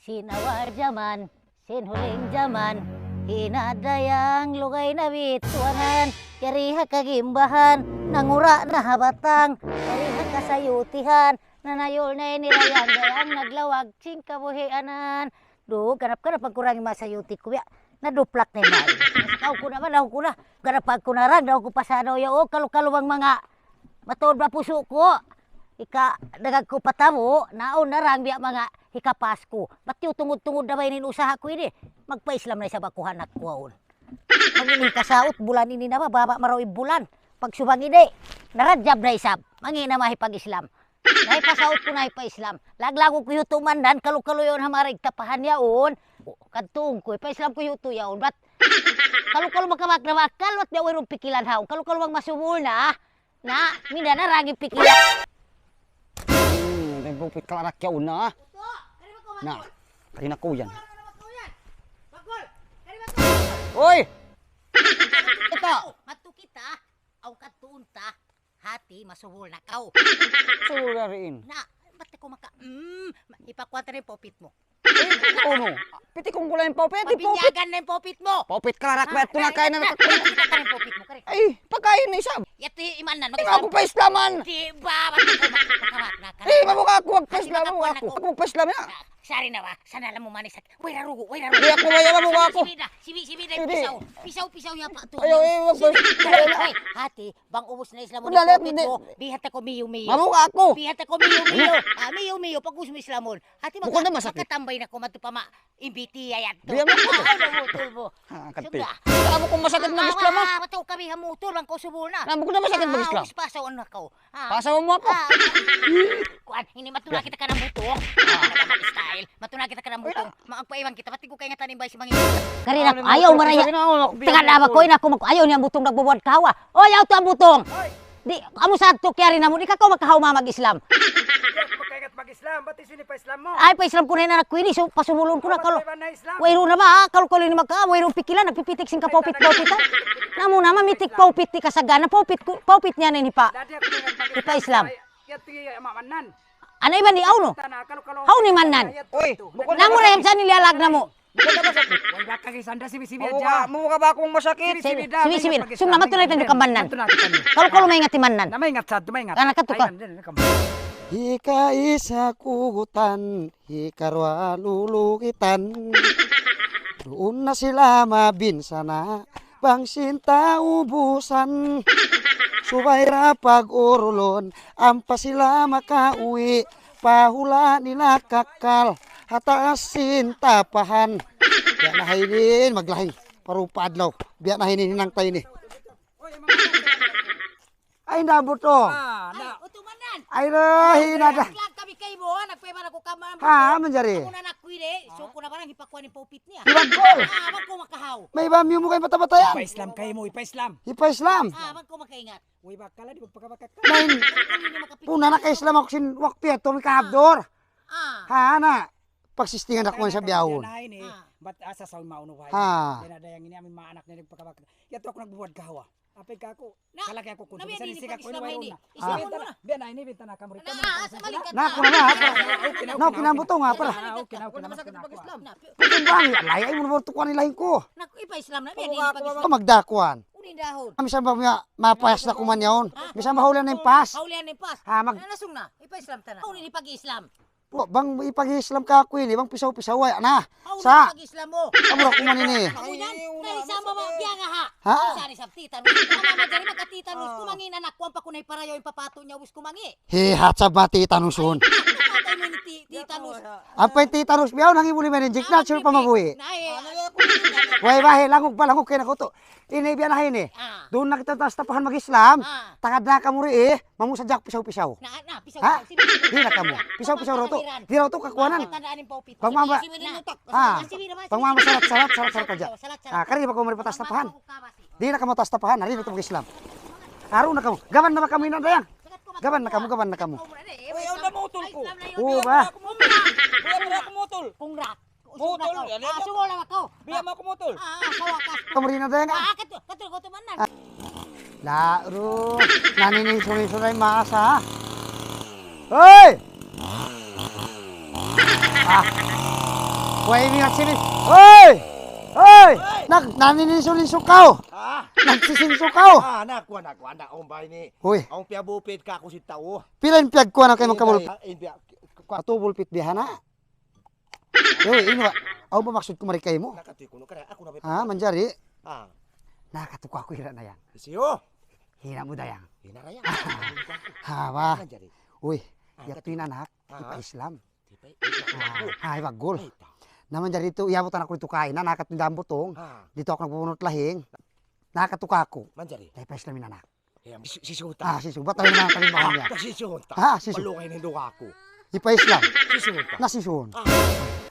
Sinawar zaman, sinhuling zaman, hinadayang lugay na bituanan, yariha kagimbahan, nangura na habatang, yariha kasayutihan, nanayol na inilayang dayang naglawag sing kabuhianan. Do, ganap-ganap pagkurangi masayuti ko ya. Naduplak na yun. Nasakaw ko naman, ako ko na. Ganapag ko narang, daw ko pasadaw ya. O, kalukalubang mga matuod ba puso ko. Ika, dagag ko patamo, naon narang biya mga hikapas ko. Ba't yung tungod-tungod na ba yun usaha ko ini? Magpa-Islam na isa bakuhan ako aon. Mangini kasaot, bulan ini na ba, baba maraw bulan. Pag subang ini, naradjab na isab. Mangina mahipag-Islam. Nahipasaot ko na ipa-Islam. Laglago ko yung tumandan, kalu-kalu yun hamarig tapahan yaon. Kadtong ko, ipa-Islam ko yung yaon. Ba't kalu-kalu makamak na makal, ba't niya wirong pikilan haon. Kalu-kalu magmasumul na minda na raging pikilan. Nagpupit ka anak yaon na. Na, kanina ko yan. Oy! Ito! Matu kita, aw katuon ta, hati masubol na kaw. Sura rin. Na, ba't ako ipakwata rin popit mo. Ano? Piti kong gulay yung popit. Mabinyagan na yung popit mo. Popit ka anak, ito na kain na nakakain. Kita ka rin popit mo. Ay, pagkain na isab. Yati imanan. Ay, ako pa Islaman. Diba, ba't ako makamak na ka? Ay, mamukha ako, magpa-Islam, mamukha ako. Ako magpa-Islam na. Sari na ba? Sana alam mo manis at wala rugo. Ay, ako maya, mamukha ako. Sibi na yung pisaw. Pisaw niya pa. Ayaw, Ay, hati, bang ubos na Islamon yung popit mo. Bihat ako miyo. Mamukha ako. Bihat ako miyo. Pag-us mo Islamon. Hati, Bukod na masakit. makatambay na ko matupama. Imbiti ayat to. Biya mo ko. Namutol mo. Kati. Alam mo kung masakit ng Islam ha? Mataw kami hamutol. Ang kausubol na. Alam mo kung masakit ng Islam? Pasaw na ko. Pasaw mo ako. Kuan, hindi matuna kita ka ng butong. Style. Matuna kita ka ng butong. Maagpaiwan kita. Pati ko kaya nga tanim ba si mangin. Karina, ayaw maraya. Tingnan na ba ko ina ko ayaw niya butong nagbubuhat kawa. O, ayaw to ang butong. Di, amo sa to kaya rin mo. Di ka ko magkahaw mag-Islam. Mag-Islam, ba't isini pa Islam mo? Ay, pa-Islam ko na yung anak ko ini. So, pasumulon ko na. Islam. Wayro na ba? Kalu-kalu ni magka. Wayro pikilan. Nagpipitik sing ka paupit-paupit. Namo na, mamitik paupit ti kasagana. Paupit niya na ni pa. Dati ako dengan Ipa-Islam. Yati mamanan. Ano iba ni Auno? How ni manan? Oy, Namo na yung sa nilialag na mo. Wala ba kagi sanda sibi-sibi aja. Mamukha ba akong masakit? Sibi. Sum naman tunay tayo kamanan. Kalu-kalu may ingati manan. Na may ingat sad, may ingat. Anak ka to ka. Hika isa kugutan, hikarwa lulukitan. Doon na sila mabinsana, bang sinta ubusan. Subayra pag-urulon, ampa sila makauwi. Pahula nila kakal, hataasin tapahan. Biya na hainin, maglahing parupa adlaw. Biya na hainin hinang tayo ni. Ay nabot to. Utumanan. Ay rahin ada. Naglag kami kay mo. Nagpaiman ako kaman. Ha, manjari. Ako na nakwili. So, ko na parang hipakuan yung paupit niya. Ibagkol. Wag ko makahaw. May bamyo mo kayo patapatayan. Pa-Islam kayo mo, ipa-Islam. Ipa-Islam. Wag ko makaingat. Uy, bakala di magpakabakat ka. Main, puna na ka-Islam ako sin wakpi at tumi ka-abdor. Ha, na. Pagsistingan ako sa biyahon. Ba't asa sa mauno ba? Ha. Dinadayang ini amin mga anak na nagpakabakat. Yato ako nagbubuhat kahawa. Apay ka ako. Na- Kalaki ako kundi. Nabi, Sa hindi nisika ko pag-Islam ini ini. na. Islamon mo na. Biyan na ini binta na kamuri. Na, ako na na. Na, kinambuto nga pala. Kung bang, layay mo na tukuan nilahin ko. Naku, ipa-Islam na. Biyan, Ito magdakuan. Unin dahon. Misan ba mapayas na kuman yun? Misan ba hulan na yung pas? Haulian ni pas. Ha, Nasong na. Ipa-Islam ta na. Unin ipag-Islam. Po, bang ipag-Islam ka ako bang pisaw-pisaw ay na. Haulian Sa, ipag-Islam mo. kamura kuman ini. Kamuyan, naisama mo biya nga ha. Ha? Sari sa titanus. Mama dyan magkatitanus. Kumangin anak ko ang pakunay parayaw yung papato niya. Wis kumangi. Hihat sa bati tanusun. Patay mo ni titanus. Ang pa'y titanus biyaw, nang imuli man yung jik na, sure pa mabuhi. Way bahe, langog kaya na ko to. Ini biya na ini. Doon na kita tapahan mag-Islam. Tangad na kamuri mamusadyak pisaw-pisaw. Na, pisaw. Ha? Di na kamo. Pisaw-pisaw raw to. Di raw to kakuanan. Pangmama. Ha. Pangmama sarat aja. Ah, kari ba ko mari patas tapahan? Di na kamo tas tapahan, hari na to mag-Islam. Karon na kamo. Gaban na ba kami na dayang? Gaban na kamo. Uy, ang namutol ko. Oo ba? Biya mo kumutol. Kungrak. Mutol. Sumo lang ako. Biya mo kumutol. Sawakas. Kamuri na dayang. Katul ko tumanan. Laro. Nanining sunay-sunay maasa. Hoy! Ah. Huwag minat sini. Hoy! Hoy! Naniniso-niso ka. Ah, Nagsisinso ka. nakuha na akong bahay ni. Hoy, Ang piyabupit ka ako si tao. pila yung piyag ko na kayo magkabulpit. Inbiya. Katubulpit biha na. Hoy, ino ba? Ako ba maksud ko marikay mo? Nakatoy ko no kaya ako na may. Ha, manjari. Ah, Nakatuka ko hira na yan. siyo. Hira mo dayang. Hinaraya. Ha, ba? Jari. Uy, yato yung anak, ipa-Islam. Tipay. Ha, ibagol. Naman dyan dito, iyabutan ako dito kain na, nakatindang butong. Ah, Dito ako nagpupunot lahing. Nakatuka ko. manjari. Dahil pa-Islam yung anak. Sisuta. Ah, sisu. Ba't tayo naman kalimbahan niya? Sisuta. Ah, sisu. Palungay na luka ko. Ipa-Islam. Sisuta. Nasisuhon.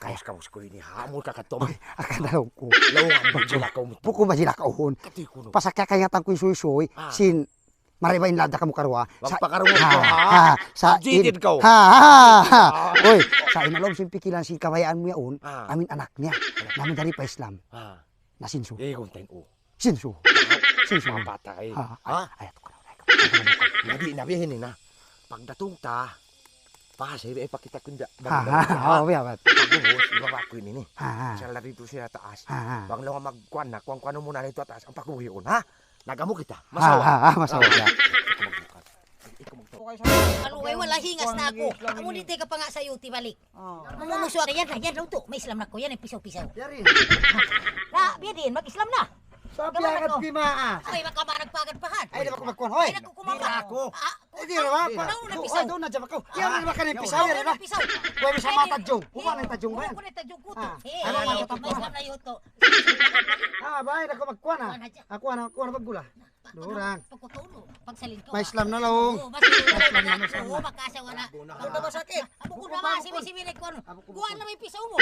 Kamus ko ini hamol ka katom. Akadalaw ko. Lawangan mo sila ka mo. Puko ba sila kauhon? Katoy ko no. Pasakya kayatan ko yung suy-suy. Sin, maribayin lada ka mo karwa. Magpakarungan ko ha. Sa Jidid ka. ha. Uy, sa inalom sin pikilan si kabayaan mo yaon. Ah. Amin anak niya. Namin dari pa-Islam. Ah, Nasinsu. konten o. Sinsu. Sinsu. Mga bata eh. Ha. Ha? Ayat ko na. Nabi nabihin na. Pagdatung ta, pasay pakita ko nda. Ha. Oh, biya. Pagbuhos, ibaba ko ini. Ha. Siya lang dito siya taas. Ha. Wag lang magkuan na, kuan muna rito taas. Ang pagbuhion, ha? Nagamo kita. Masawa. Masawa. Masawa. Alugay wala hingas na ako. Amo dito ka pa nga sa yuti balik. Mamumuso ako yan, yan daw to. May Islam na ko yan, pisaw-pisaw. Yari. Na, biya din, mag-Islam na. Sabi agad kimaa. Ay, makabarag-pagad-pahan. Ay, di ba kumagkuhan? Hoy. Ay, nakukumama. Di na ako. Ay, di ba? Ano na pisaw? Ay, doon na dyan ako. Yan na ba ka ng pisaw? Yan na. Pisaw. Huwag mo sa mga tadyong. Huwag na yung tadyong ba yan? Huwag na yung tadyong kuto. Ah. Eh, Ano, may ano, Islam na yuto. Ah, bahay na kumagkuhan ha. Ako na paggula. Durang. Pagkutulo, pagsalin ko. May Islam na lang. Oo, makasawa na. Ano na ba sakit? Abo ko naman, simi-simi ko. Kuha na may pisaw mo.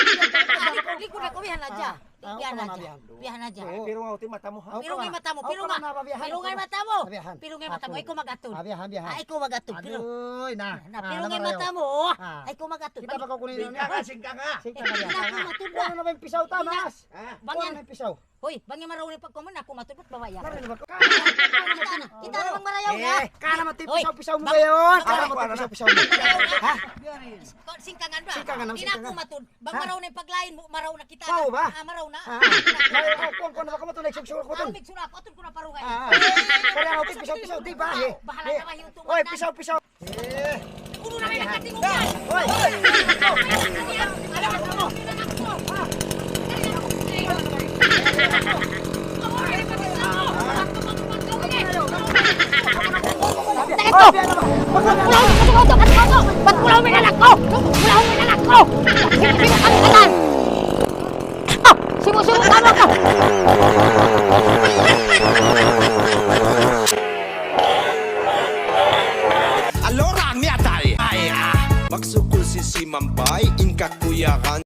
Likod na ko, bihan na dyan. Bihan na dyan. Bihan na dyan. Pero nga uti mata mo, ha? Pero ngay mata mo, pero nga. Pero ngay mata mo. Pero ngay mata mo, ay kumagatod. Biyahan, biyahan. Ay kumagatod. Pero Adoy, na. pero ngay mata mo, ay kumagatod. Kita ba ko kunin Singka niya? nga, singka nga. Singka na biyahan. Ako matod na. Ano na ba yung pisaw tamas? Ha? Ano Bangyan. na yung pisaw? Hoy, bangyan maraw ni pagkuman ako matod babaya. Ano na ba? Kita na bang marayaw na. Kana mati Hoy, pisaw mo ba yun? bang- Kana mati pisaw mo. Ha? Singkangan ba? Singkangan, Di na singkangan. ako matod. Bang Ha? maraw na yung paglain mo, maraw na kita. Sao ba? Ah, maraw na. Kung na ba ka mo ito, nagsugsugal ko ito. Ang migsura ako, atun ko na parungay. Kaya ako pisaw, di ba? Bahala na ba yung Hoy, pisaw. Uno na may nagkatingong yan. Hoy! Ba't pulaw may anak ko? Pulaw may anak ko! Sino-sino kang kanan? Sino-sino kang ka? Alora niya tayo. Magsukul si Mambay, in kakuyakan.